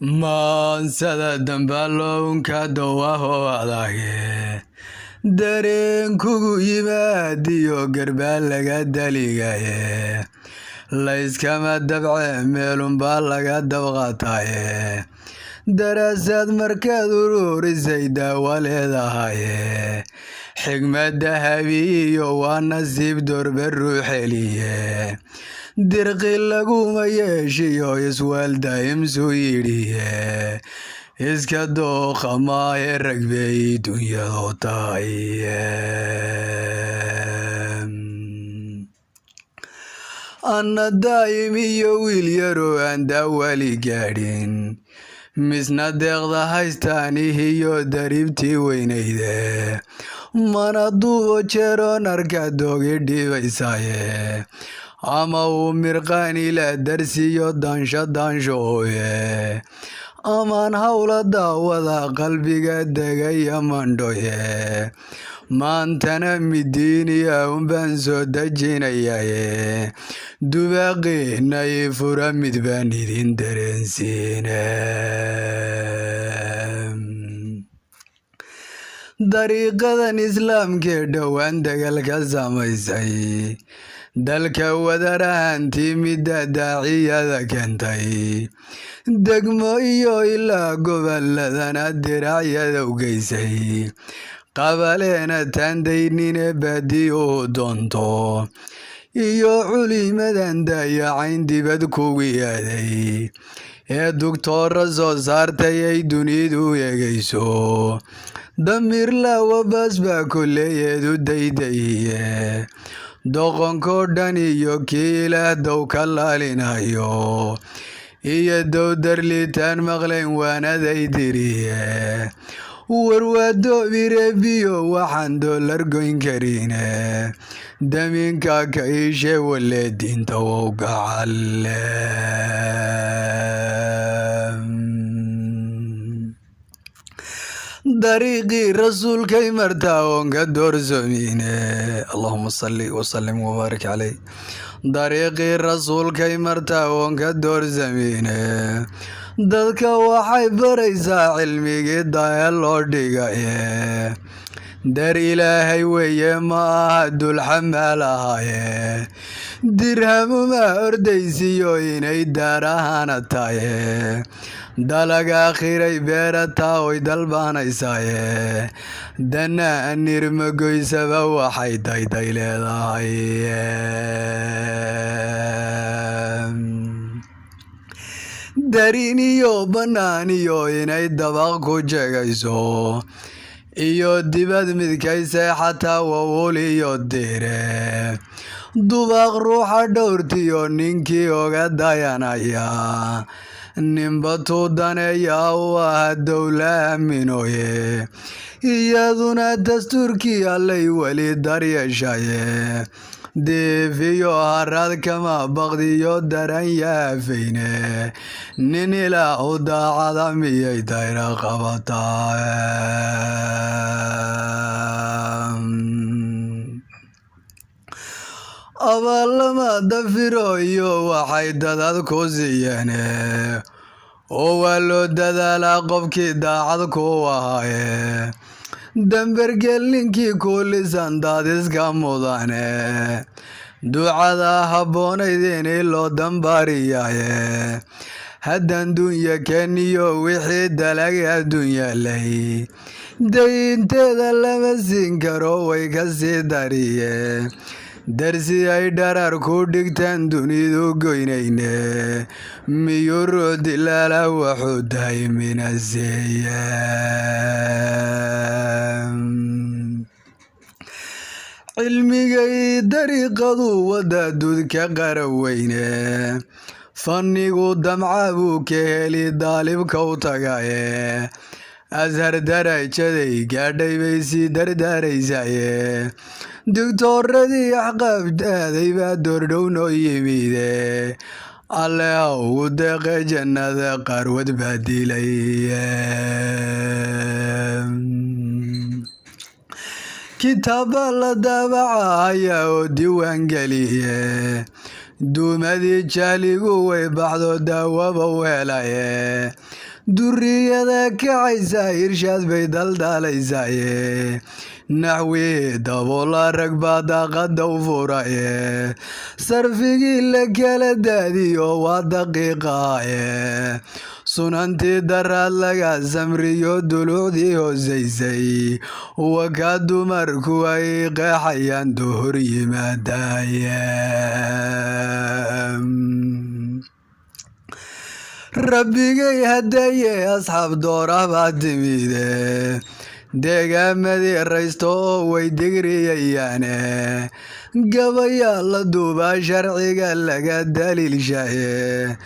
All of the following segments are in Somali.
maansada dambalownka dhowaho adage dareen kugu yimaadiyo garbaa laga daligaye layskama dabce meelunbaa laga dabqataye daraasaad markaad ururisay daawa leedahaye xigmadda habiiyo waa nasiib dorbe ruuxeliye dirqi laguma yeeshiyo iswaalda imsuu yidhiye iska dooqa maahe ragbey dunyado tahaye anna daa'im iyo wiil yaroo aan daawali gaadhin misna deeqda haystaanihiyo dariibtii weynayde mana duubo jeeroon arka doogi dhiibaysaye ama uu mirqaanila darsiyo daansho amaan hawla daawada qalbiga degaya mandhoye maantana midiiniya unbaan soo dejinayaye dubaaqinay fura mid baan idin dareensiine dariiqadan islaamkee dhowaan dagalka samaysay dalka wadarahantii midda daaciyada keentay degmo iyo ilaa goboladana diracyada u geysay qabaleena taandaynine baadiyuhu doonto iyo culimadan dayacayn dibad kugu yaaday ee dugtoora soo saartay ay dunidu eegayso damiir laawabaas baa kolleeyeedu daydayiye doqonkoo dhan iyo kii ilaah dow ka laalinayo iyo dow darliitaan maqlayn waanaday diriye warwaadoobireebiyo waxaan doolar goyn karine damiinka ka iishe walee diinta wow gacalle dariiqii rasuulkay martaa oon ka doorsomine allahuma salli wasalim wabaarik caley dariiqii rasuulkay martaa oon ka doorsamine dadka waxay baraysaa cilmigii daya loo dhigaye dar ilaahay weeye ma aha dulxamaal ahaye dirhamuma ordaysiyo inay daarahana taye dalag aakhiray beerataa oy dalbaanaysaye dana anirmagoysaba waxay dayday leedahay darin iyo bannaan iyo inay dabaq ku jegayso iyo dibad midkaysay xataa wawul iyo dire dubaaq ruuxa dhowrtiyo ninkii oga dayanaya ninba tuudaneeya u aha dowla aaminoye iyaduna dastuurkii allay weli daryeeshaye deefiyo haraad kama baqdiyo daran yaafayne nin ilaahu daacada miyay dayra qabataa abaalama dafiro iyo waxay dadad ku siiyeene oo waa loo dadaalaa qofkii daacad ku ahaye dambergel ninkii kuulisan daadiska mudane ducada habboonaydini loo dambaariyaye haddan dunya keniyo wixii dalag adduunya lay dayinteeda lama siin karo way ka sii dariye darsi ay dharar ku dhigtaan dunidu goynayne miyuu ruux dilaala wuxuu dayminaseeye cilmigay dariiqadu wadda dudka qaraweyne fannigu damca buu ka heli daalibka u tagaye ashar darajaday gaadhay bay sii dardaaraysaye digtooradii axqaabdaaday baa doordhow noo yimide alle ha ugu deeqe jannada qaarwad baa dilaye kitaaba la daabacaya oo diiwaan geliye duumadii jaaligu way baxdo daawaba u helaye duriyada kacaysa irshaad bay daldaalaysaye naxwi daboola rag baa daaqada u furaye sarfigii la kala daadiyo waa daqiiqaye sunantii daraad laga samriyo dulucdii hoosaysay wakaa dumarku ay qeexayaan duhur yimaadaye rabbigay hadaye asxaab doora baa timide deegaamadii raysto oo way digriyayaane gabayaa la duubaa sharciga laga daliilshaye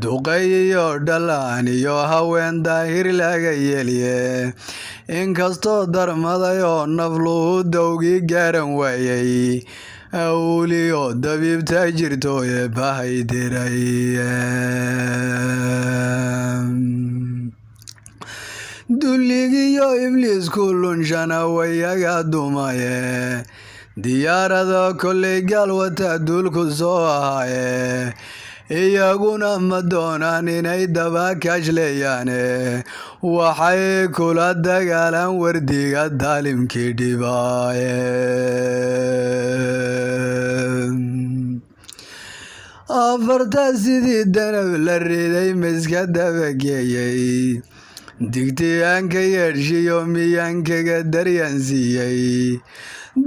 duqay iyo dhalaan iyo haween daahir laga yeliye inkastoo darmaday oo nafluhu dawgii gaaran waayay awliyo dabiibta jirto ee bahay diray dulligiyo ibliisku lunshana wayaga dumaye diyaarada kolley gaalwata duulku soo ahaye iyaguna ma doonaan inay dabakaashleeyaane waxay kula dagaalaan wardiga daalimkii dhibaaye afartaa sidii danab la riday miska dabageeyey digtiyaanka yeedhshiyo miyaankaga daryansiiyey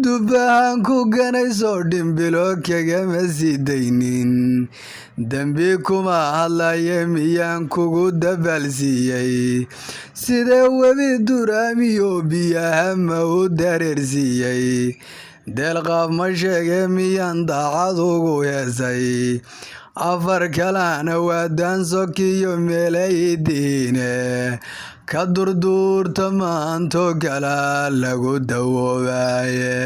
dubbahaan ku ganaysoo dhimbilo kagama sii daynin dembi kuma hadlaye miyaan kugu dabaalsiiyey sidee webi duraamiyo biyaha ma u dareersiiyey deelqaaf ma sheege miyaan daacad ugu heesay afar kalana waa daansokiyo meelay diine ka durduurta maanto kala lagu dawoobaye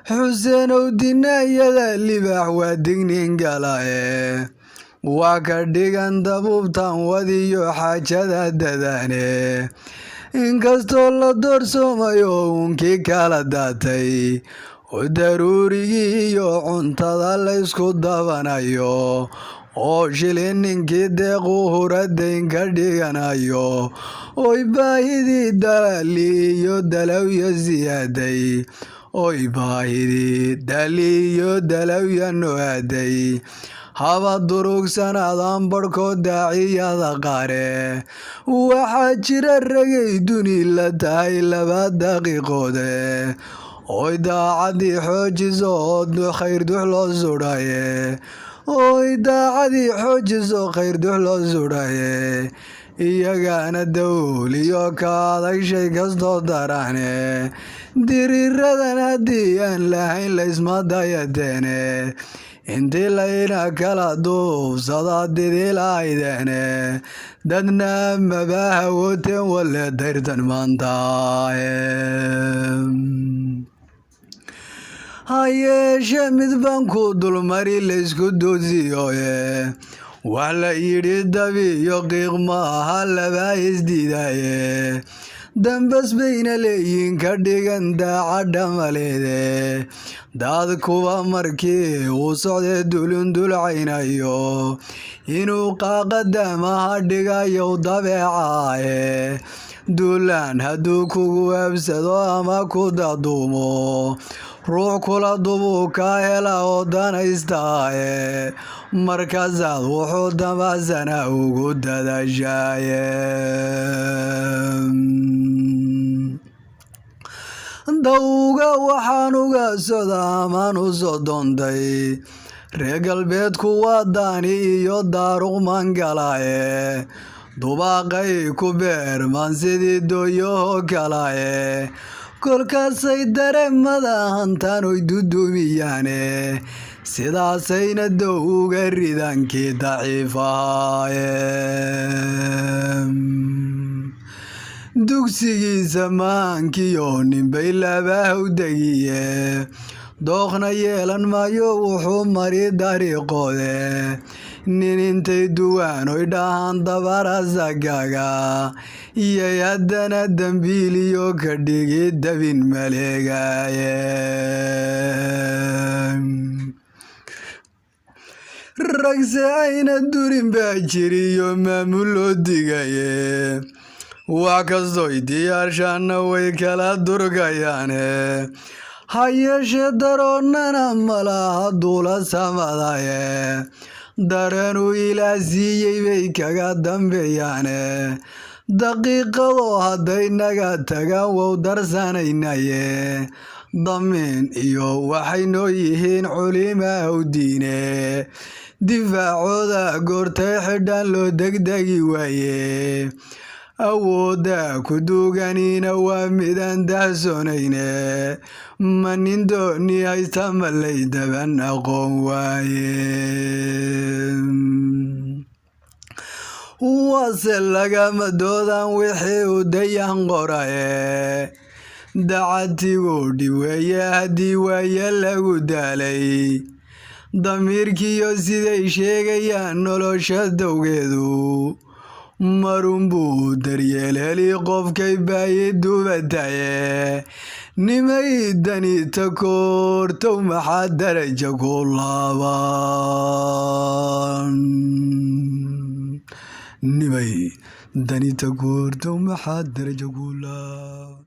xuseenow dinaayada libaax waa dignin galaye waa ka dhigan dabuubtan wadiyo xaajada dadaane inkastoo la doorsoomayo unkii kala daatay oo daruurigii iyo cuntada laysku dabanayo oo shilin ninkii deequ huradayn ka dhiganayo oy baahidii dalaali iyo dalawya siyaaday oy baahidii dali iyo dalawya noaaday haba durugsanaadaan barhkoo daaciyada qaare waxaa jira ragay duni la tahay 2 daqiiqoode oy daacadii xoojiso oo khayr dux loo sudhaye oy daacadii xoojiso khayr dux loo sudhaye iyagana dawliyo ka adag shay kastoo darane diriiradan haddii aan lahayn laysma dayateene intii layna kala duubsada didilaaydeene dadna maba hawooteen wale dayrtan maanta hayeeshe mid baan ku dulmari laysku doodsiyoye wax la yidhi dabi iyo qiiq ma aha laba isdiidaye dambas bayna leeyiin ka dhigan daacadha maleede daad kuwa markii uu socdee dulundulcaynayo inuu qaaqadamaha dhigayow dabeecaaye duulaan hadduu kugu habsado ama ku daduumo ruux kula dubuu ka hela oo danaystaaye markaasaad wuxuu dambasana ugu dadashaye dawga waxaan uga soda amaan u soo doontay reer galbeedku waa daani iyo daaruq mangalaye dubaaqay ku beermaan sidii dooyaho kalaye kolkaasay dareemada hantaan oy dudumiyaane sidaasayna dow uga ridaankii daciifahaye dugsigiisa maankiyo ninbay labahaw degiye dooqna yeelan maayo wuxuu mari dariiqoode nin intay duwaan oy dhahaan dabarasagaga iyay haddana dambiiliyo ka dhigi dabin maleegaye ragse ayna durin baa jiriyo maamul loo digaye wax kastoy diyaarshaanna way kala durgayaane ha yeeshee daroonnana malaha duula samadaye dareenuu ilaa siiyey bay kaga dambeeyaane daqiiqadoo hadday naga tagaan wow darsanaynaye damiin iyo waxay noo yihiin culimaa u diine difaacooda goortay xidhaan loo degdegi waaye awoodda ku duuganiina waa midaan dahsoonayne ma nin dooni haysta malay daban aqoon waaye wase lagama doodaan wixii u dayan qoraye dacadtigu dhiweeye haddii waaye lagu daalay damiirkiyo siday sheegayaan nolosha dowgeedu marunbuu daryeel heli qofkay baayi dubataye nimay dani takoortow maxaa daraja ku laaban nimay dani takoortow maxaa daraja ku laaban